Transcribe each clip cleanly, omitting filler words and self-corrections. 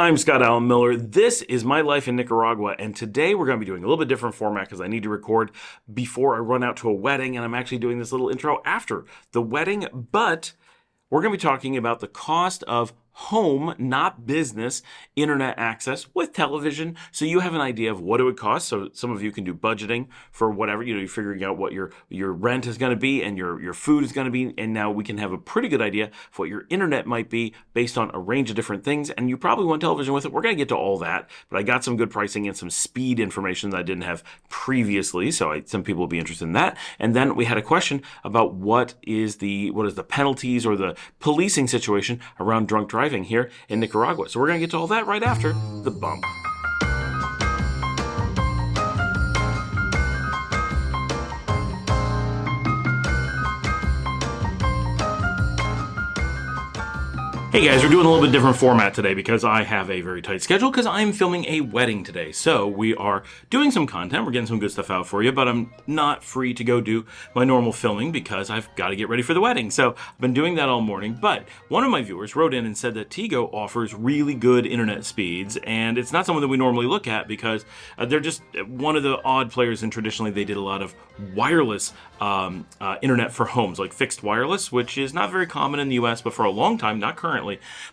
I'm Scott Allen Miller. This is my life in Nicaragua, and today we're going to be doing a little bit different format because I need to record before I run out to a wedding, and I'm actually doing this little intro after the wedding, but we're going to be talking about the cost of home, not business, internet access with television, so you have an idea of what it would cost. So some of you can do budgeting for whatever, you're figuring out what your rent is going to be and your food is going to be, and now we can have a pretty good idea of what your internet might be based on a range of different things, and you probably want television with it. We're going to get to all that, but I got some good pricing and some speed information that I didn't have previously, so some people will be interested in that. And then we had a question about what is the penalties or the policing situation around drunk driving here in Nicaragua. So we're going to get to all that right after the bump. Hey guys, we're doing a little bit different format today because I have a very tight schedule because I'm filming a wedding today. So we are doing some content, we're getting some good stuff out for you, but I'm not free to go do my normal filming because I've got to get ready for the wedding. So I've been doing that all morning, but one of my viewers wrote in and said that Tigo offers really good internet speeds, and it's not someone that we normally look at because they're just one of the odd players, and traditionally they did a lot of wireless internet for homes, like fixed wireless, which is not very common in the US, but for a long time, not currently,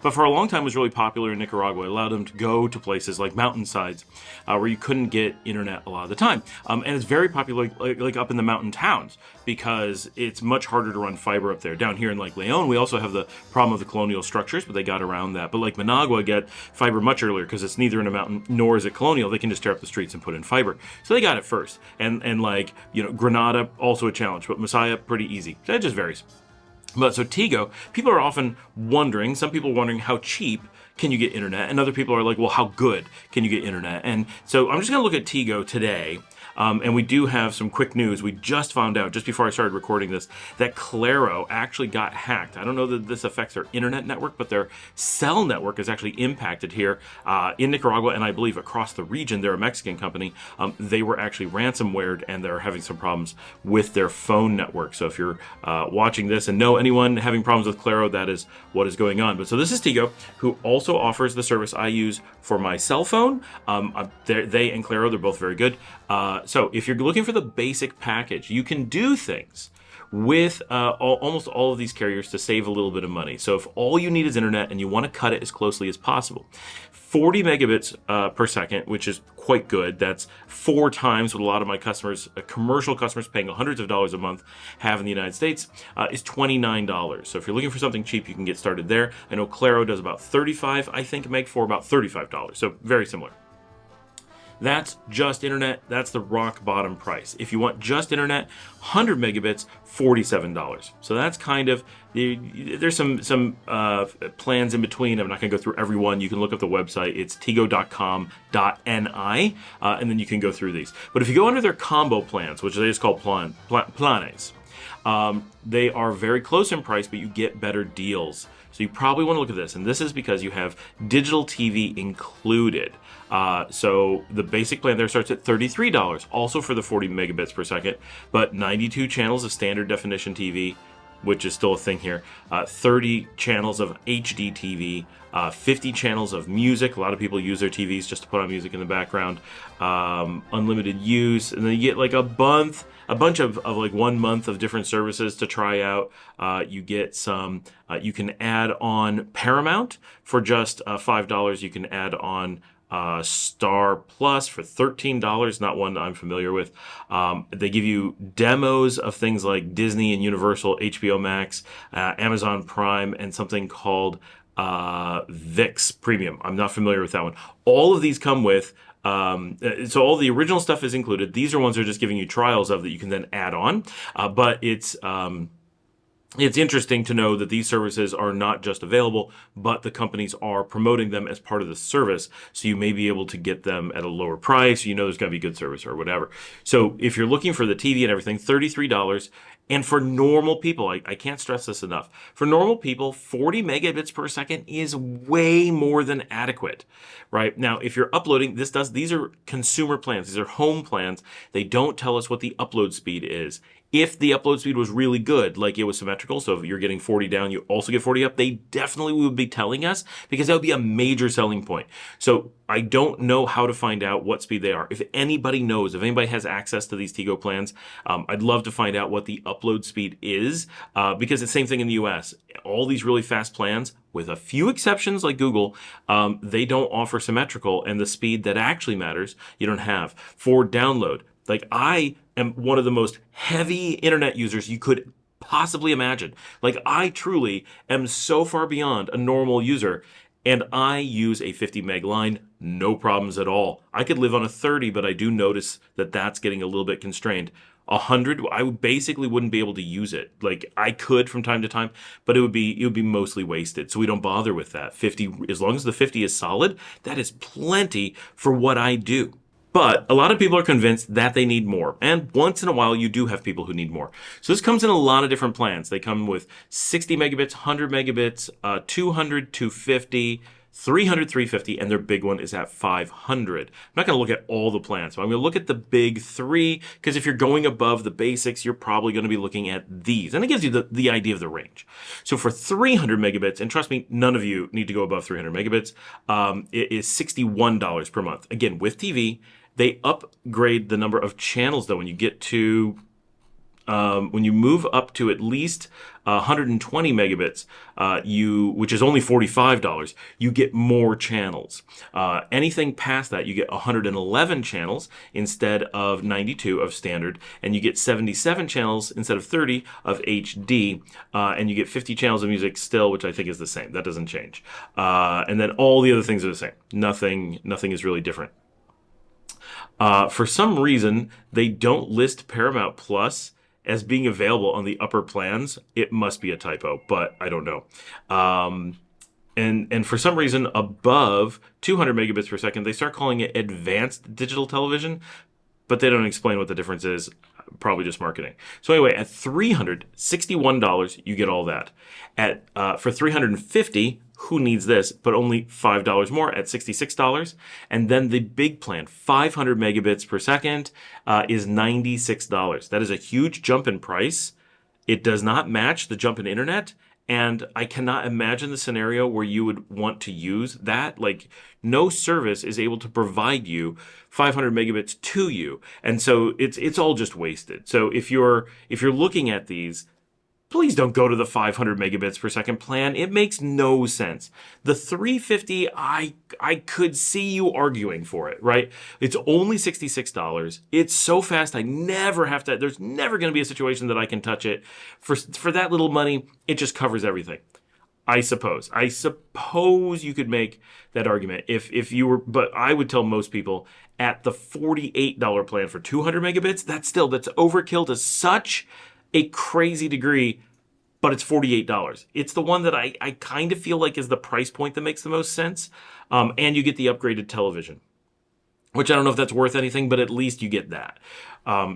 but for a long time was really popular in Nicaragua. It allowed them to go to places like mountainsides where you couldn't get internet a lot of the time. And it's very popular like up in the mountain towns because it's much harder to run fiber up there. Down here in Lake Leon, we also have the problem of the colonial structures, but they got around that. But like Managua get fiber much earlier because it's neither in a mountain nor is it colonial. They can just tear up the streets and put in fiber. So they got it first. And like, Granada, also a challenge, but Messiah, pretty easy. So it just varies. But so Tigo, people are often wondering, some people are wondering how cheap can you get internet, and other people are like, well, how good can you get internet? And so I'm just going to look at Tigo today, and we do have some quick news. We just found out, just before I started recording this, that Claro actually got hacked. I don't know that this affects their internet network, but their cell network is actually impacted here in Nicaragua, and I believe across the region. They're a Mexican company. They were actually ransomwared, and they're having some problems with their phone network. So if you're watching this and know anyone having problems with Claro, that is what is going on. But so this is Tigo, who also offers the service I use for my cell phone. They and Claro, they're both very good. So if you're looking for the basic package, you can do things with almost all of these carriers to save a little bit of money. So if all you need is internet and you want to cut it as closely as possible, 40 megabits per second, which is quite good. That's 4 times what a lot of my customers, commercial customers paying hundreds of dollars a month, have in the United States, is $29. So if you're looking for something cheap, you can get started there. I know Claro does about 35, I think, meg for about $35. So very similar. That's just internet. That's the rock bottom price. If you want just internet, 100 megabits, $47. So that's kind of, there's some plans in between. I'm not going to go through every one. You can look up the website. It's tigo.com.ni, and then you can go through these. But if you go under their combo plans, which they just call planes, they are very close in price, but you get better deals. So you probably want to look at this, and this is because you have digital TV included. So the basic plan there starts at $33, also for the 40 megabits per second, but 92 channels of standard definition TV, which is still a thing here, 30 channels of HD TV, 50 channels of music. A lot of people use their TVs just to put on music in the background, unlimited use, and then you get like a bunch of like 1 month of different services to try out. You get some, you can add on Paramount for just $5. You can add on Star Plus for $13, not one I'm familiar with. They give you demos of things like Disney and Universal, HBO Max, Amazon Prime, and something called VIX Premium. I'm not familiar with that one. All of these come with, so all the original stuff is included. These are ones that are just giving you trials of that you can then add on. But it's interesting to know that these services are not just available, but the companies are promoting them as part of the service. So you may be able to get them at a lower price. You know there's going to be good service or whatever. So if you're looking for the TV and everything, $33. And for normal people, I can't stress this enough. For normal people, 40 megabits per second is way more than adequate, right? Now, if you're uploading, these are consumer plans. These are home plans. They don't tell us what the upload speed is. If the upload speed was really good, like it was symmetrical, so if you're getting 40 down, you also get 40 up, they definitely would be telling us, because that would be a major selling point. So I don't know how to find out what speed they are. If anybody knows, if anybody has access to these Tigo plans, I'd love to find out what the upload speed is, because it's the same thing in the US. All these really fast plans, with a few exceptions like Google, they don't offer symmetrical, and the speed that actually matters, you don't have. For download, like I am one of the most heavy internet users you could possibly imagine. Like I truly am so far beyond a normal user, and I use a 50 meg line, no problems at all. I could live on a 30, but I do notice that that's getting a little bit constrained. 100, I basically wouldn't be able to use it. Like I could from time to time, but it would be mostly wasted. So we don't bother with that. 50, as long as the 50 is solid, that is plenty for what I do. But a lot of people are convinced that they need more. And once in a while, you do have people who need more. So this comes in a lot of different plans. They come with 60 megabits, 100 megabits, 200, 250, 300, 350, and their big one is at 500. I'm not going to look at all the plans, but I'm going to look at the big three, because if you're going above the basics, you're probably going to be looking at these. And it gives you the idea of the range. So for 300 megabits, and trust me, none of you need to go above 300 megabits, it is $61 per month. Again, with TV. They upgrade the number of channels, though, when you get to, when you move up to at least 120 megabits, which is only $45, you get more channels. Anything past that, you get 111 channels instead of 92 of standard, and you get 77 channels instead of 30 of HD, and you get 50 channels of music still, which I think is the same. That doesn't change. And then all the other things are the same. Nothing is really different. For some reason, they don't list Paramount Plus as being available on the upper plans. It must be a typo, but I don't know. And for some reason, above 200 megabits per second, they start calling it advanced digital television, but they don't explain what the difference is. Probably just marketing. So anyway, at $361, you get all that. For $350, who needs this? But only $5 more at $66. And then the big plan, 500 megabits per second, is $96. That is a huge jump in price. It does not match the jump in internet. And I cannot imagine the scenario where you would want to use that. Like, no service is able to provide you 500 megabits to you. And so it's all just wasted. So if you're looking at these, please don't go to the 500 megabits per second plan. It makes no sense. The 350, I could see you arguing for it, right? It's only $66. It's so fast, I never have to, there's never going to be a situation that I can touch it. For that little money, it just covers everything. I suppose you could make that argument if you were, but I would tell most people at the $48 plan for 200 megabits, that's overkill to such a crazy degree, but it's $48. It's the one that I kind of feel like is the price point that makes the most sense. And you get the upgraded television, which I don't know if that's worth anything, but at least you get that.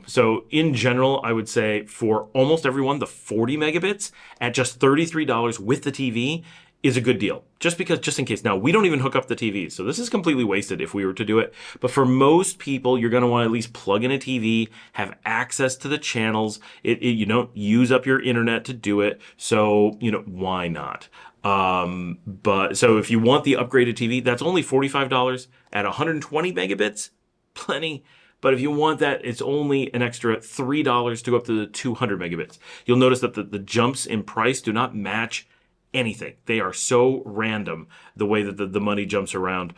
So in general, I would say for almost everyone, the 40 megabits at just $33 with the TV is a good deal. Just in case. Now, we don't even hook up the TVs, so this is completely wasted if we were to do it. But for most people, you're going to want to at least plug in a TV, have access to the channels. You don't use up your internet to do it, so why not? But so if you want the upgraded TV, that's only $45 at 120 megabits, plenty. But if you want that, it's only an extra $3 to go up to the 200 megabits. You'll notice that the jumps in price do not match anything. They are so random the way that the money jumps around.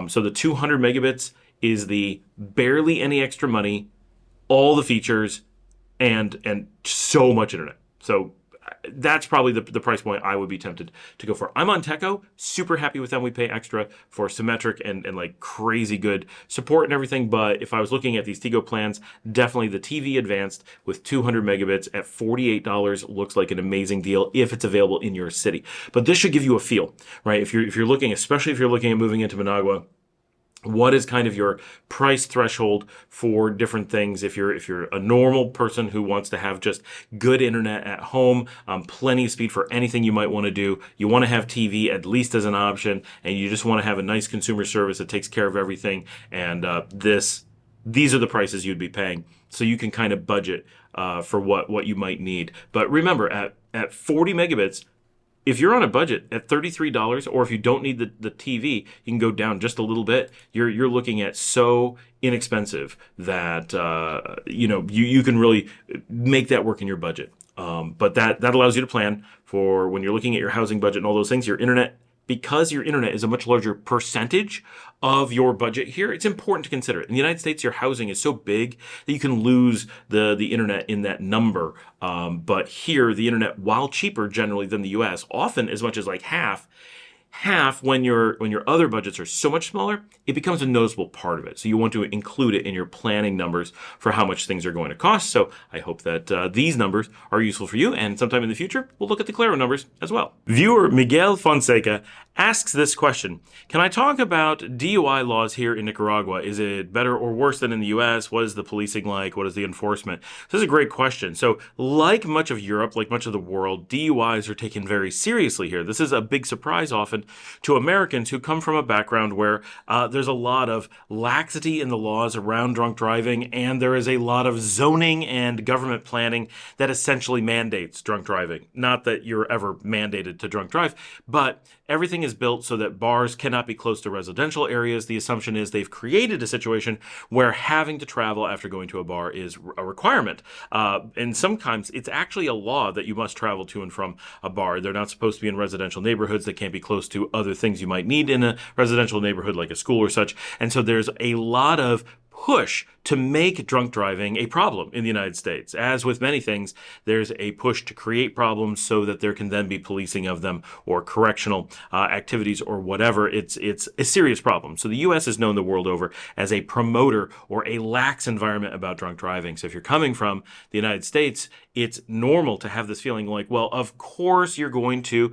So the 200 megabits is the barely any extra money, all the features, and so much internet. So that's probably the price point I would be tempted to go for. I'm on Techo, super happy with them. We pay extra for symmetric and like crazy good support and everything. But if I was looking at these Tigo plans, definitely the TV Advanced with 200 megabits at $48 looks like an amazing deal if it's available in your city. But this should give you a feel, right? If you're looking, especially if you're looking at moving into Managua, what is kind of your price threshold for different things? If you're a normal person who wants to have just good internet at home, plenty of speed for anything you might want to do, you want to have TV at least as an option, and you just want to have a nice consumer service that takes care of everything, and these are the prices you'd be paying. so you can kind of budget for what you might need. But remember, at 40 megabits, if you're on a budget at $33, or if you don't need the TV, you can go down just a little bit. You're looking at so inexpensive that you can really make that work in your budget. But that allows you to plan for when you're looking at your housing budget and all those things. Your internet, because your internet is a much larger percentage of your budget here, it's important to consider it. In the United States, your housing is so big that you can lose the internet in that number. But here, the internet, while cheaper generally than the US, often as much as like half when your other budgets are so much smaller, it becomes a noticeable part of it. So you want to include it in your planning numbers for how much things are going to cost. So I hope that these numbers are useful for you, and sometime in the future, we'll look at the Claro numbers as well. Viewer Miguel Fonseca asks this question: can I talk about DUI laws here in Nicaragua? Is it better or worse than in the US? What is the policing like? What is the enforcement? This is a great question. So like much of Europe, like much of the world, DUIs are taken very seriously here. This is a big surprise often to Americans who come from a background where there's a lot of laxity in the laws around drunk driving, and there is a lot of zoning and government planning that essentially mandates drunk driving. Not that you're ever mandated to drunk drive, but everything is built so that bars cannot be close to residential areas. The assumption is they've created a situation where having to travel after going to a bar is a requirement. And sometimes it's actually a law that you must travel to and from a bar. They're not supposed to be in residential neighborhoods. They can't be close to other things you might need in a residential neighborhood like a school or such. And so there's a lot of push to make drunk driving a problem in the United States. As with many things, there's a push to create problems so that there can then be policing of them or correctional activities or whatever. It's a serious problem. So the U.S. is known the world over as a promoter or a lax environment about drunk driving. So if you're coming from the United States, it's normal to have this feeling like, well, of course you're going to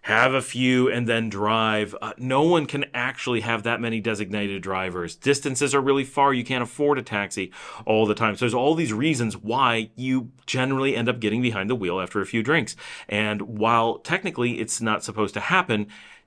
have a few and then drive. No one can actually have that many designated drivers. Distances are really far. You can't afford a taxi all the time. So there's all these reasons why you generally end up getting behind the wheel after a few drinks. And while technically it's not supposed to happen,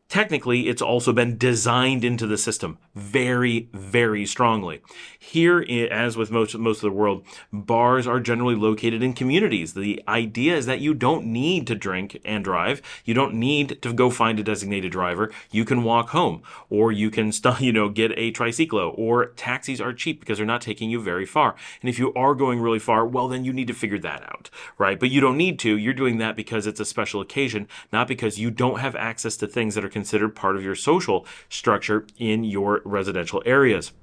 technically, it's also been designed into the system very, very strongly. Here, as with most of the world, bars are generally located in communities. The idea is that you don't need to drink and drive. You don't need to go find a designated driver. You can walk home, or you can get a triciclo, or taxis are cheap because they're not taking you very far. And if you are going really far, well, then you need to figure that out, right? But you don't need to. You're doing that because it's a special occasion, not because you don't have access to things that are considered part of your social structure in your residential areas.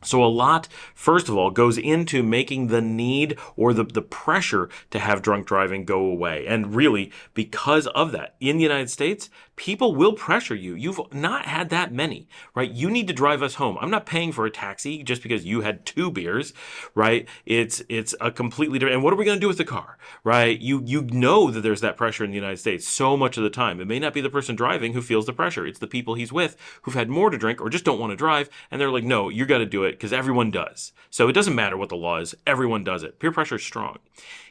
So a lot, first of all, goes into making the need or the pressure to have drunk driving go away. And really, because of that, in the United States, people will pressure you. You've not had that many, right? You need to drive us home. I'm not paying for a taxi just because you had 2 beers, right? It's a completely different. And what are we going to do with the car, right? You know that there's that pressure in the United States so much of the time. It may not be the person driving who feels the pressure. It's the people he's with who've had more to drink or just don't want to drive. And they're like, no, you got to do it because everyone does. So it doesn't matter what the law is. Everyone does it. Peer pressure is strong.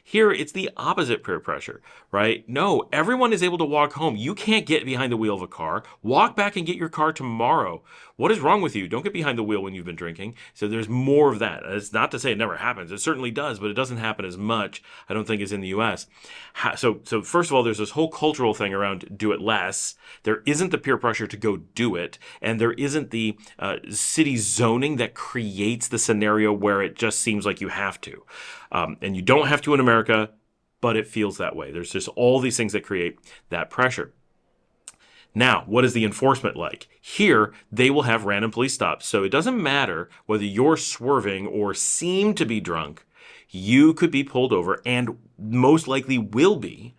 Here, it's the opposite peer pressure, right? No, everyone is able to walk home. You can't get behind the wheel of a car. Walk back and get your car tomorrow. What is wrong with you? Don't get behind the wheel when you've been drinking. So there's more of that. It's not to say it never happens. It certainly does, but it doesn't happen as much, I don't think, as in the U.S. So first of all, there's this whole cultural thing around do it less. There isn't the peer pressure to go do it, and there isn't the city zoning that creates the scenario where it just seems like you have to. And you don't have to in America, but it feels that way. There's just all these things that create that pressure. Now, what is the enforcement like? Here, they will have random police stops. So it doesn't matter whether you're swerving or seem to be drunk. You could be pulled over and most likely will be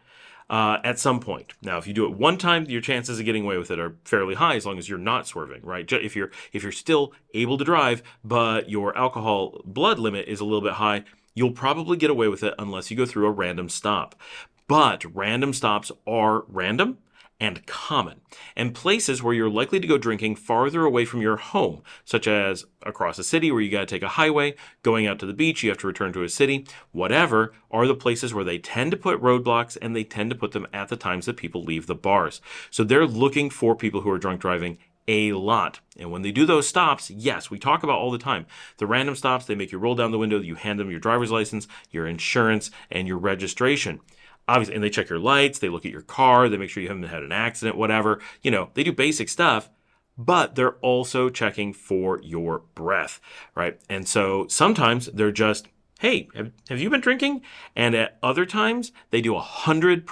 at some point. Now, if you do it one time, your chances of getting away with it are fairly high as long as you're not swerving, right? If you're still able to drive, but your alcohol blood limit is a little bit high, you'll probably get away with it unless you go through a random stop. But random stops are random and common, and places where you're likely to go drinking farther away from your home, such as across a city where you got to take a highway, going out to the beach, you have to return to a city, whatever, are the places where they tend to put roadblocks, and they tend to put them at the times that people leave the bars. So they're looking for people who are drunk driving a lot. And when they do those stops, yes, we talk about all the time. The random stops, they make you roll down the window, you hand them your driver's license, your insurance, and your registration. Obviously, and they check your lights, they look at your car, they make sure you haven't had an accident, whatever. They do basic stuff, but they're also checking for your breath, right? And so sometimes they're just, hey, have you been drinking? And at other times, they do 100%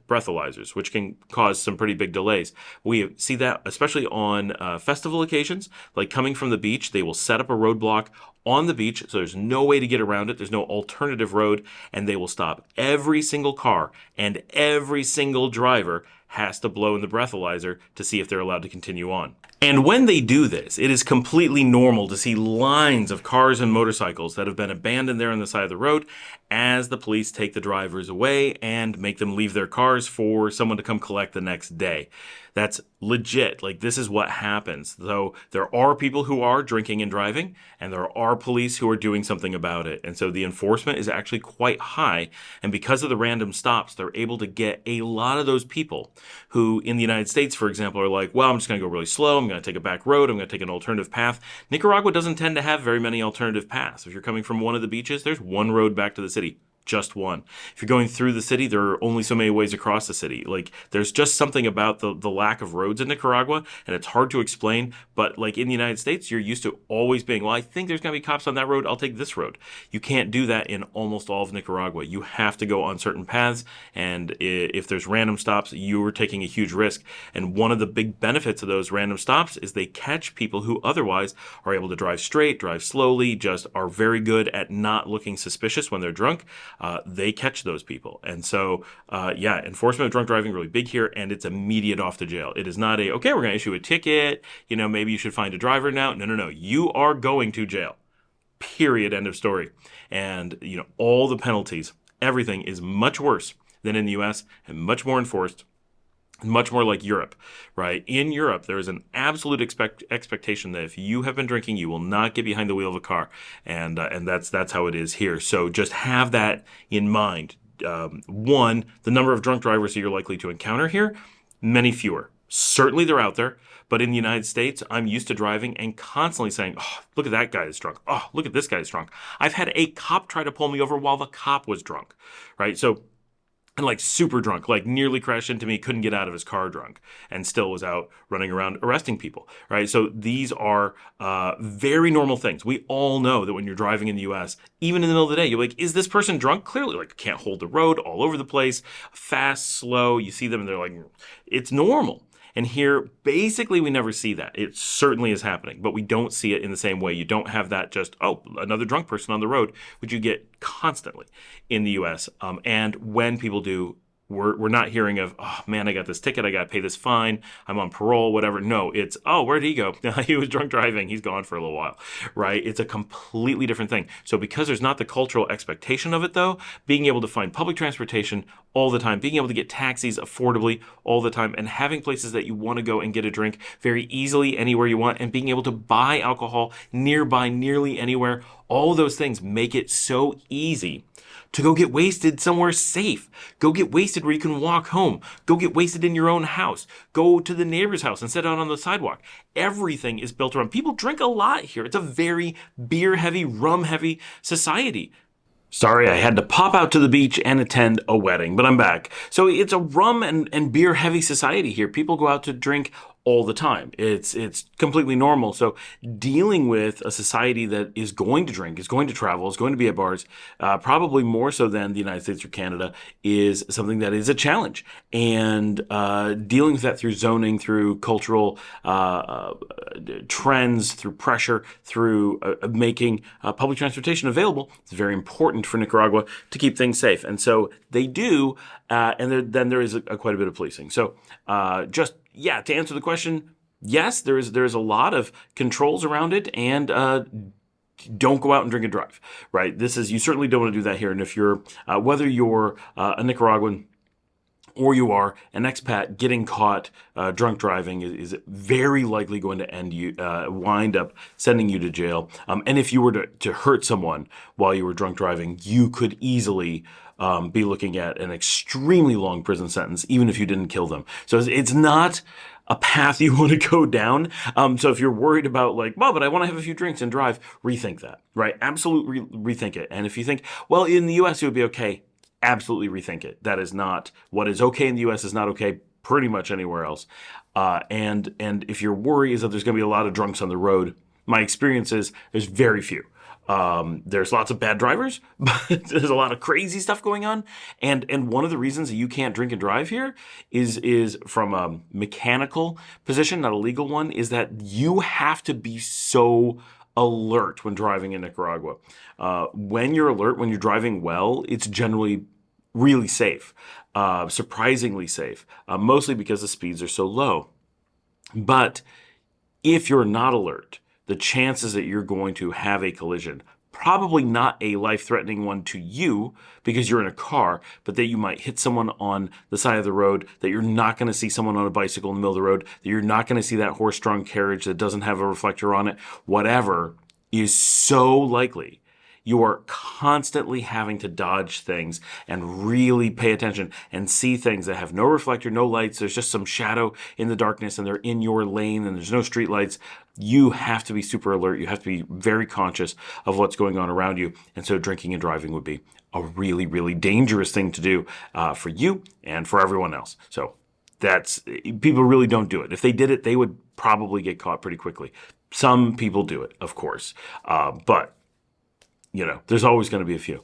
breathalyzers, which can cause some pretty big delays. We see that especially on festival occasions, like coming from the beach, they will set up a roadblock on the beach, so there's no way to get around it. There's no alternative road, and they will stop every single car, and every single driver has to blow in the breathalyzer to see if they're allowed to continue on. And when they do this, it is completely normal to see lines of cars and motorcycles that have been abandoned there on the side of the road as the police take the drivers away and make them leave their cars for someone to come collect the next day. That's legit. Like, this is what happens. Though there are people who are drinking and driving, and there are police who are doing something about it. And so the enforcement is actually quite high. And because of the random stops, they're able to get a lot of those people who, in the United States, for example, are like, well, I'm just going to go really slow. I'm going to take a back road. I'm going to take an alternative path. Nicaragua doesn't tend to have very many alternative paths. If you're coming from one of the beaches, there's one road back to the city. Just one. If you're going through the city, there are only so many ways across the city. Like, there's just something about the lack of roads in Nicaragua, and it's hard to explain. But like in the United States, you're used to always being, well, I think there's going to be cops on that road. I'll take this road. You can't do that in almost all of Nicaragua. You have to go on certain paths, and if there's random stops, you are taking a huge risk. And one of the big benefits of those random stops is they catch people who otherwise are able to drive straight, drive slowly, just are very good at not looking suspicious when they're drunk. They catch those people. And so, enforcement of drunk driving really big here, and it's immediate off to jail. It is not okay, we're going to issue a ticket, maybe you should find a driver now. No. You are going to jail. Period. End of story. And, all the penalties, everything is much worse than in the U.S. and much more enforced. Much more like Europe, right? In Europe, there is an absolute expectation that if you have been drinking, you will not get behind the wheel of a car, and that's how it is here. So just have that in mind. One, the number of drunk drivers that you're likely to encounter here, many fewer. Certainly they're out there, but in the United States, I'm used to driving and constantly saying, oh, look at that guy that's drunk. Oh, look at this guy that's drunk. I've had a cop try to pull me over while the cop was drunk, right? So, and like super drunk, like nearly crashed into me, couldn't get out of his car drunk, and still was out running around arresting people, right? So these are very normal things. We all know that when you're driving in the U.S., even in the middle of the day, you're like, is this person drunk? Clearly, like, can't hold the road, all over the place, fast, slow. You see them and they're like, it's normal. And here, basically, we never see that. It certainly is happening, but we don't see it in the same way. You don't have that just, oh, another drunk person on the road, which you get constantly in the U.S. And when people do, we're not hearing of, oh, man, I got this ticket, I got to pay this fine, I'm on parole, whatever. No, it's, oh, where'd he go? He was drunk driving, he's gone for a little while, right? It's a completely different thing. So because there's not the cultural expectation of it, though, being able to find public transportation all the time, being able to get taxis affordably all the time, and having places that you want to go and get a drink very easily anywhere you want, and being able to buy alcohol nearby, nearly anywhere, all those things make it so easy to go get wasted somewhere safe. Go get wasted where you can walk home. Go get wasted in your own house. Go to the neighbor's house and sit out on the sidewalk. Everything is built around. People drink a lot here. It's a very beer-heavy, rum-heavy society. Sorry, I had to pop out to the beach and attend a wedding, but I'm back. So it's a rum and beer-heavy society here. People go out to drink all the time. It's completely normal. So dealing with a society that is going to drink, is going to travel, is going to be at bars, probably more so than the United States or Canada, is something that is a challenge. And dealing with that through zoning, through cultural trends, through pressure, through making public transportation available, it's very important for Nicaragua to keep things safe. And so they do, and then there is quite a bit of policing. So to answer the question, yes, there is a lot of controls around it, and don't go out and drink and drive, right? You certainly don't want to do that here. And if you're, whether you're a Nicaraguan or you are an expat, getting caught drunk driving is very likely going to wind up sending you to jail. And if you were to hurt someone while you were drunk driving, you could easily be looking at an extremely long prison sentence, even if you didn't kill them. So it's not a path you want to go down. So if you're worried about like, well, but I want to have a few drinks and drive, rethink that, right? Absolutely rethink it. And if you think, well, in the US it would be okay, absolutely rethink it. That is not what is okay in the US is not okay pretty much anywhere else. And if your worry is that there's going to be a lot of drunks on the road, my experience is there's very few. There's lots of bad drivers, but there's a lot of crazy stuff going on. And one of the reasons that you can't drink and drive here is from a mechanical position, not a legal one, is that you have to be so alert when driving in Nicaragua. When you're alert, when you're driving well, it's generally really safe, surprisingly safe, mostly because the speeds are so low. But if you're not alert, the chances that you're going to have a collision, probably not a life-threatening one to you because you're in a car, but that you might hit someone on the side of the road, that you're not going to see someone on a bicycle in the middle of the road, that you're not going to see that horse-drawn carriage that doesn't have a reflector on it, whatever, is so likely. You are constantly having to dodge things and really pay attention and see things that have no reflector, no lights. There's just some shadow in the darkness and they're in your lane and there's no street lights. You have to be super alert. You have to be very conscious of what's going on around you. And so drinking and driving would be a really, really dangerous thing to do for you and for everyone else. So people really don't do it. If they did it, they would probably get caught pretty quickly. Some people do it, of course. But there's always going to be a few.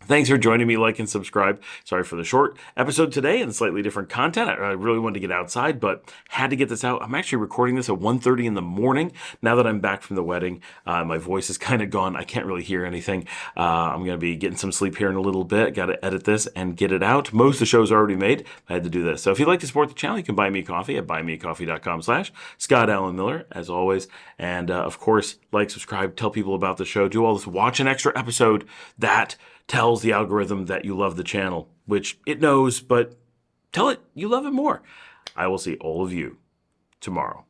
Thanks for joining me. Like and subscribe. Sorry for the short episode today and slightly different content. I really wanted to get outside, but had to get this out. I'm actually recording this at 1:30 in the morning. Now that I'm back from the wedding, my voice is kind of gone. I can't really hear anything. I'm going to be getting some sleep here in a little bit. Got to edit this and get it out. Most of the show's already made. I had to do this. So if you'd like to support the channel, you can buy me a coffee at buymeacoffee.com/Scott Allen Miller, as always. And of course, like, subscribe, tell people about the show, do all this, watch an extra episode that tells the algorithm that you love the channel, which it knows, but tell it you love it more. I will see all of you tomorrow.